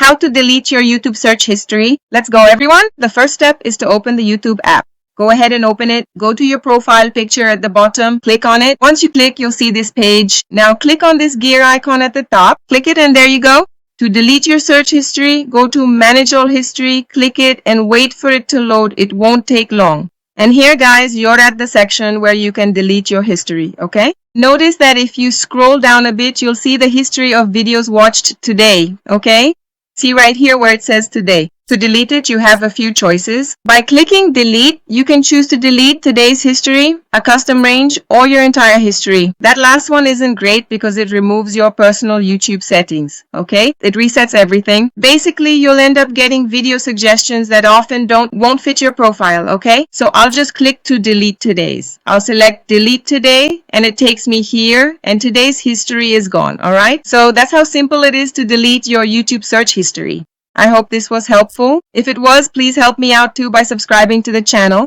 how to delete your YouTube search history. Let's go, everyone. The first step is to open the YouTube app. Go ahead and open it. Go to your profile picture at the bottom. Click on it. Once you click, you'll see this page. Now click on this gear icon at the top. Click it and there you go. To delete your search history, go to Manage All History, click it and wait for it to load. It won't take long. And here, guys, you're at the section where you can delete your history, okay? Notice that if you scroll down a bit, you'll see the history of videos watched today, okay? See right here where it says today. To delete it, you have a few choices. By clicking delete, you can choose to delete today's history, a custom range, or your entire history. That last one isn't great because it removes your personal YouTube settings, okay? It resets everything. Basically, you'll end up getting video suggestions that often won't fit your profile, okay? So I'll just click to delete today's. I'll select delete today and it takes me here and today's history is gone, all right? So that's how simple it is to delete your YouTube search history. I hope this was helpful. If it was, please help me out too by subscribing to the channel.